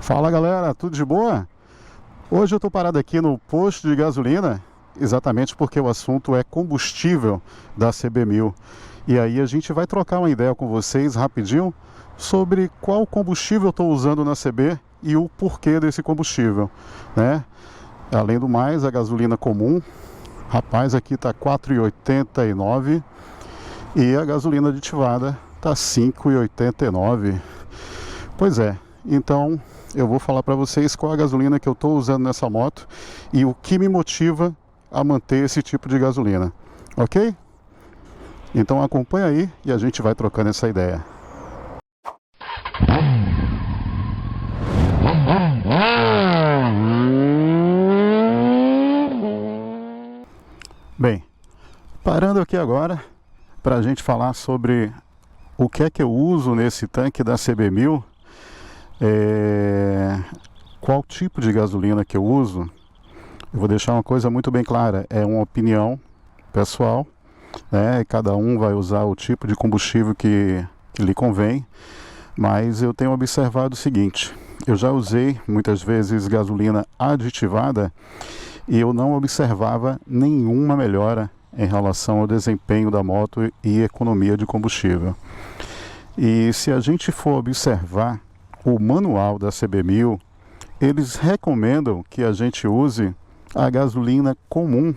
Fala galera, tudo de boa? Hoje eu estou parado aqui no posto de gasolina, exatamente porque o assunto é combustível da CB1000. E aí a gente vai trocar uma ideia com vocês rapidinho sobre qual combustível eu estou usando na CB e o porquê desse combustível, né? Além do mais, a gasolina comum, rapaz, aqui está 4,89 e a gasolina aditivada está 5,89. Pois é, então eu vou falar para vocês qual a gasolina que eu estou usando nessa moto e o que me motiva a manter esse tipo de gasolina, ok? Então acompanha aí e a gente vai trocando essa ideia. Bem, parando aqui agora para a gente falar sobre o que é que eu uso nesse tanque da CB1000. Qual tipo de gasolina que eu uso, eu vou deixar uma coisa muito bem clara, é uma opinião pessoal, né? Cada um vai usar o tipo de combustível que lhe convém, mas eu tenho observado o seguinte, eu já usei muitas vezes gasolina aditivada e eu não observava nenhuma melhora em relação ao desempenho da moto e economia de combustível. E se a gente for observar o manual da CB1000, eles recomendam que a gente use a gasolina comum.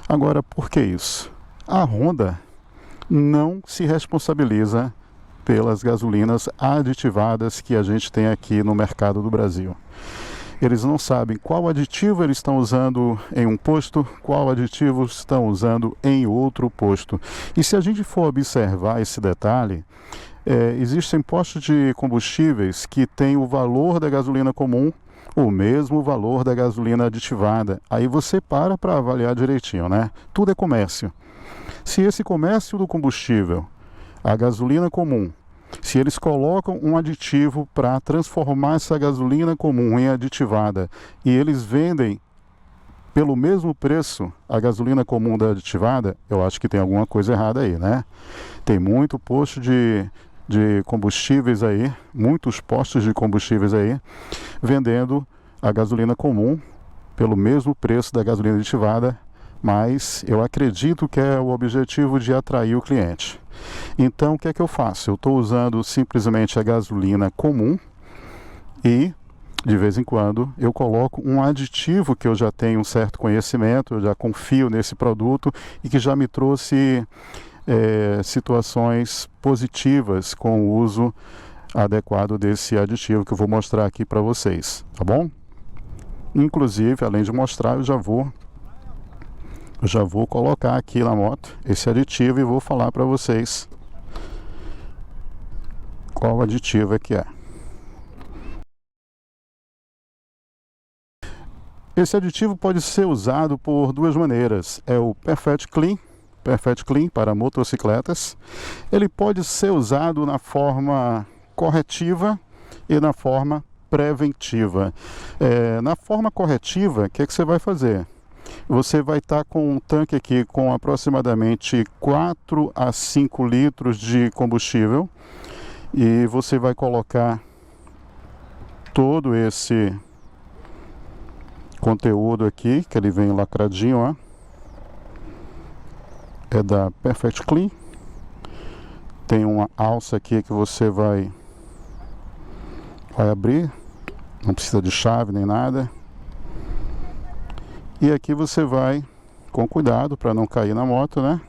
Agora, por que isso? A Honda não se responsabiliza pelas gasolinas aditivadas que a gente tem aqui no mercado do Brasil. Eles não sabem qual aditivo eles estão usando em um posto, qual aditivo estão usando em outro posto. E se a gente for observar esse detalhe, existem postos de combustíveis que têm o valor da gasolina comum, o mesmo valor da gasolina aditivada. Aí você para avaliar direitinho, né? Tudo é comércio. Se esse comércio do combustível, a gasolina comum, se eles colocam um aditivo para transformar essa gasolina comum em aditivada e eles vendem pelo mesmo preço a gasolina comum da aditivada, eu acho que tem alguma coisa errada aí, né? Tem muito posto de combustíveis aí, muitos postos de combustíveis aí, vendendo a gasolina comum pelo mesmo preço da gasolina aditivada, mas eu acredito que é o objetivo de atrair o cliente. Então, o que é que eu faço? Eu estou usando simplesmente a gasolina comum e, de vez em quando, eu coloco um aditivo que eu já tenho um certo conhecimento, eu já confio nesse produto e que já me trouxe situações positivas com o uso adequado desse aditivo que eu vou mostrar aqui para vocês, tá bom? Inclusive, além de mostrar, eu já vou colocar aqui na moto esse aditivo e vou falar para vocês qual aditivo é que é. Esse aditivo pode ser usado por duas maneiras, é o Perfect Clean para motocicletas. Ele pode ser usado na forma corretiva e na forma preventiva. Na forma corretiva, o que é que você vai fazer? Você vai estar com um tanque aqui com aproximadamente 4 a 5 litros de combustível e você vai colocar todo esse conteúdo aqui, que ele vem lacradinho, ó. É da Perfect Clean. Tem uma alça aqui que você vai abrir, não precisa de chave nem nada. E aqui você vai com cuidado para não cair na moto, né?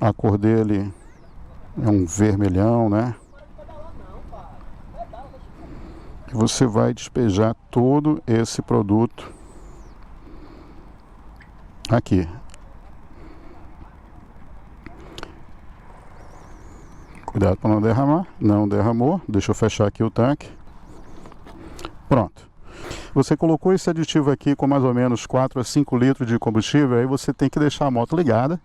A cor dele é um vermelhão, né? E você vai despejar todo esse produto aqui. Cuidado para não derramar. Não derramou. Deixa eu fechar aqui o tanque. Pronto. Você colocou esse aditivo aqui com mais ou menos 4 a 5 litros de combustível, aí você tem que deixar a moto ligada,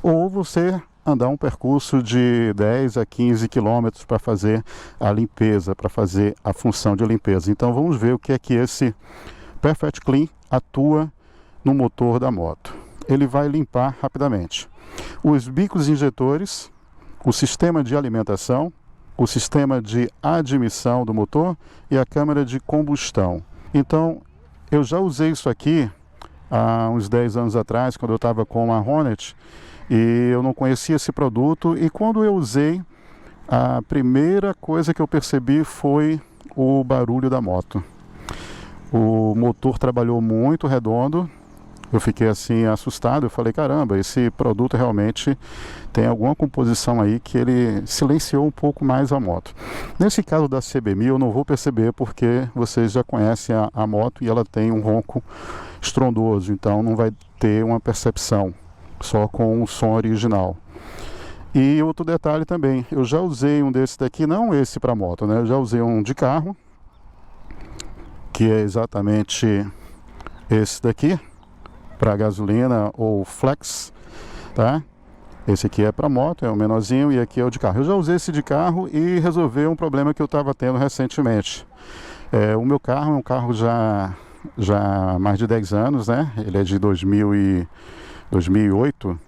ou você andar um percurso de 10 a 15 quilômetros para fazer a limpeza, para fazer a função de limpeza. Então vamos ver o que é que esse Perfect Clean atua no motor da moto. Ele vai limpar rapidamente os bicos injetores, o sistema de alimentação, o sistema de admissão do motor e a câmara de combustão. Então, eu já usei isso aqui há uns 10 anos atrás, quando eu estava com a Hornet, e eu não conhecia esse produto, e quando eu usei, a primeira coisa que eu percebi foi o barulho da moto. O motor trabalhou muito redondo, eu fiquei assim assustado, eu falei, caramba, esse produto realmente tem alguma composição aí que ele silenciou um pouco mais a moto. Nesse caso da CB1000 eu não vou perceber porque vocês já conhecem a moto e ela tem um ronco estrondoso, então não vai ter uma percepção só com o som original. E outro detalhe também, eu já usei um desse daqui, não esse para moto, né? Eu já usei um de carro, que é exatamente esse daqui, para gasolina ou flex, tá? Esse aqui é para moto, é o menorzinho, e aqui é o de carro. Eu já usei esse de carro e resolveu um problema que eu estava tendo recentemente. O meu carro é um carro já há mais de 10 anos, né? Ele é de 2008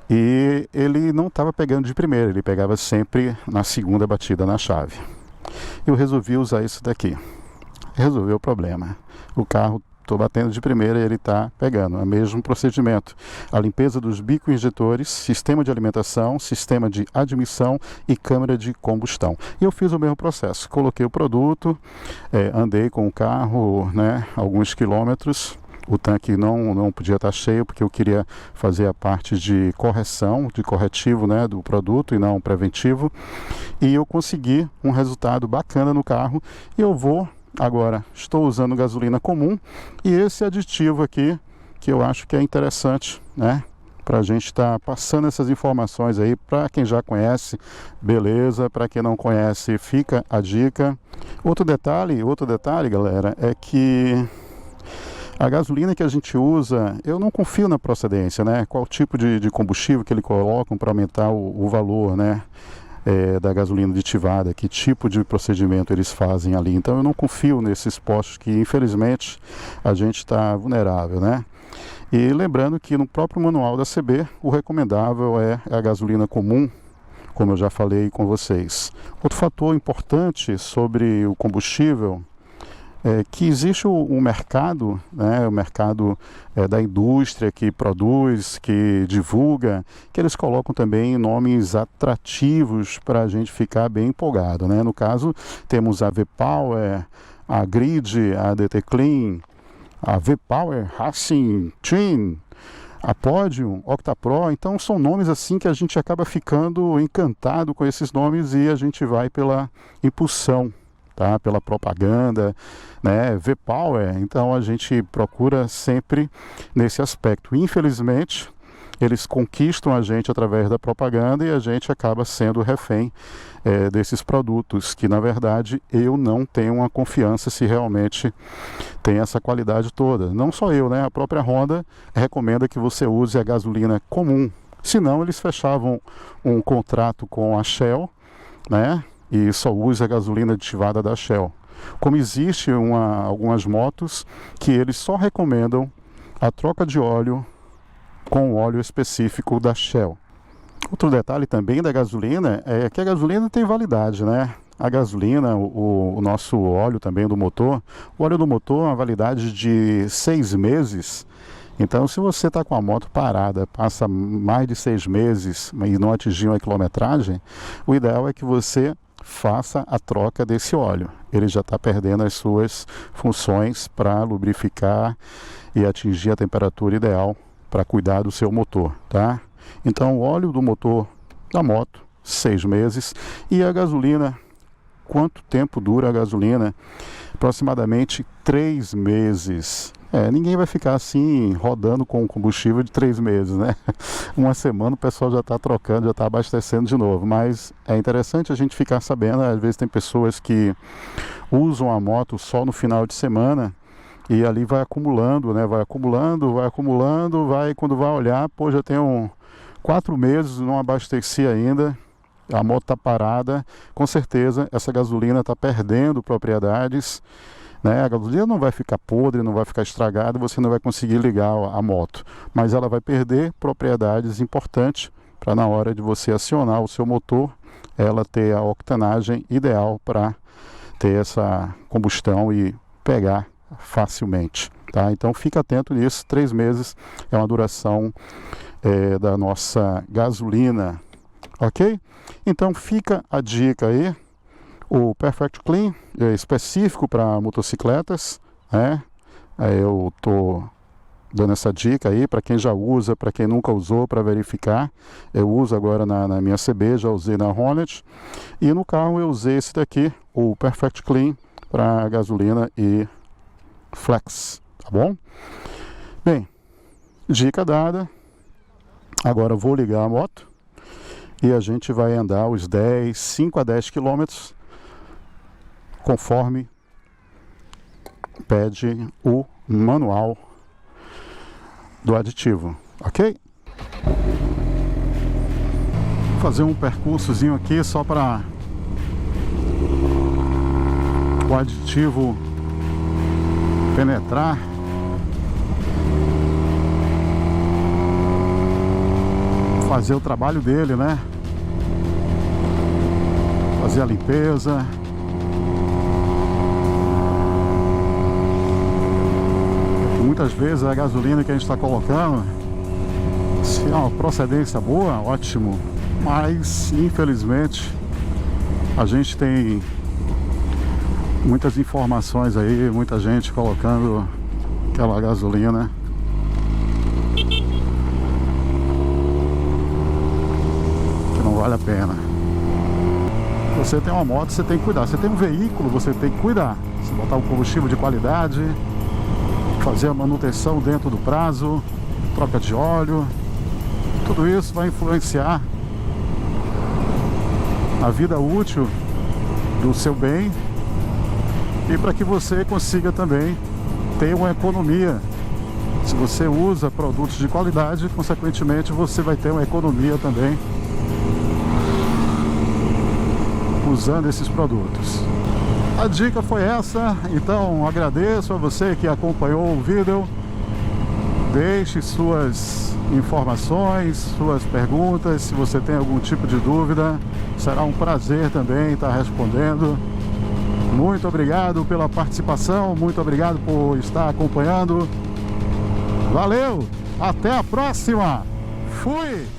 e ele não estava pegando de primeira, ele pegava sempre na segunda batida na chave. Eu resolvi usar isso daqui. Resolveu o problema. O carro, estou batendo de primeira e ele está pegando. É o mesmo procedimento. A limpeza dos bicos injetores, sistema de alimentação, sistema de admissão e câmara de combustão. E eu fiz o mesmo processo. Coloquei o produto, andei com o carro, né, alguns quilômetros. O tanque não podia estar cheio porque eu queria fazer a parte de correção, de corretivo, né, do produto e não preventivo. E eu consegui um resultado bacana no carro. E eu agora estou usando gasolina comum e esse aditivo aqui que eu acho que é interessante, né? Para a gente estar passando essas informações aí para quem já conhece, beleza? Para quem não conhece, fica a dica. Outro detalhe, galera, é que a gasolina que a gente usa, eu não confio na procedência, né? Qual tipo de combustível que eles colocam para aumentar o valor, né? Da gasolina aditivada, que tipo de procedimento eles fazem ali. Então eu não confio nesses postos que infelizmente a gente está vulnerável, né? E lembrando que no próprio manual da CB o recomendável é a gasolina comum, como eu já falei com vocês. Outro fator importante sobre o combustível é que existe o mercado, né, o mercado da indústria que produz, que divulga, que eles colocam também nomes atrativos para a gente ficar bem empolgado, né? No caso, temos a V-Power, a Grid, a DT Clean, a V-Power Racing Twin, a Podium, OctaPro. Então são nomes assim que a gente acaba ficando encantado com esses nomes e a gente vai pela impulsão, tá? Pela propaganda, né? V-Power, então a gente procura sempre nesse aspecto. Infelizmente, eles conquistam a gente através da propaganda e a gente acaba sendo refém desses produtos, que na verdade eu não tenho uma confiança se realmente tem essa qualidade toda. Não só eu, né? A própria Honda recomenda que você use a gasolina comum, senão eles fechavam um contrato com a Shell, né? E só use a gasolina aditivada da Shell. Como existe algumas motos que eles só recomendam a troca de óleo com óleo específico da Shell. Outro detalhe também da gasolina é que a gasolina tem validade, né? A gasolina, o nosso óleo também do motor, o óleo do motor é uma validade de 6 meses. Então, se você está com a moto parada, passa mais de 6 meses e não atingiu a quilometragem, o ideal é que você faça a troca desse óleo. Ele já está perdendo as suas funções para lubrificar e atingir a temperatura ideal para cuidar do seu motor, tá? Então o óleo do motor da moto, 6 meses, e a gasolina, quanto tempo dura a gasolina? Aproximadamente 3 meses. Ninguém vai ficar assim rodando com combustível de 3 meses, né? Uma semana o pessoal já está trocando, já está abastecendo de novo. Mas é interessante a gente ficar sabendo, às vezes tem pessoas que usam a moto só no final de semana e ali vai acumulando, né? Vai acumulando, quando vai olhar, pô, já tem 4 meses, não abasteci ainda. A moto está parada, com certeza essa gasolina está perdendo propriedades, né? A gasolina não vai ficar podre, não vai ficar estragada, você não vai conseguir ligar a moto, mas ela vai perder propriedades importantes para na hora de você acionar o seu motor, ela ter a octanagem ideal para ter essa combustão e pegar facilmente, tá? Então fica atento nisso. 3 meses é uma duração da nossa gasolina, ok? Então fica a dica aí. O Perfect Clean é específico para motocicletas, né? Eu tô dando essa dica aí para quem já usa, para quem nunca usou, para verificar. Eu uso agora na minha CB, já usei na Hornet, e no carro eu usei esse daqui, o Perfect Clean, para gasolina e flex, tá bom? Bem, dica dada. Agora eu vou ligar a moto e a gente vai andar os 5 a 10 quilômetros conforme pede o manual do aditivo, ok? Vou fazer um percursozinho aqui só para o aditivo penetrar. Fazer o trabalho dele, né? Fazer a limpeza. Muitas vezes a gasolina que a gente está colocando, se é uma procedência boa, ótimo, mas infelizmente a gente tem muitas informações aí, muita gente colocando aquela gasolina que não vale a pena. Você tem uma moto, você tem que cuidar. Você tem um veículo, você tem que cuidar. Você botar um combustível de qualidade, fazer a manutenção dentro do prazo, troca de óleo, tudo isso vai influenciar na vida útil do seu bem e para que você consiga também ter uma economia. Se você usa produtos de qualidade, consequentemente você vai ter uma economia também usando esses produtos. A dica foi essa, então agradeço a você que acompanhou o vídeo. Deixe suas informações, suas perguntas, se você tem algum tipo de dúvida, será um prazer também estar respondendo. Muito obrigado pela participação, muito obrigado por estar acompanhando. Valeu, até a próxima, fui!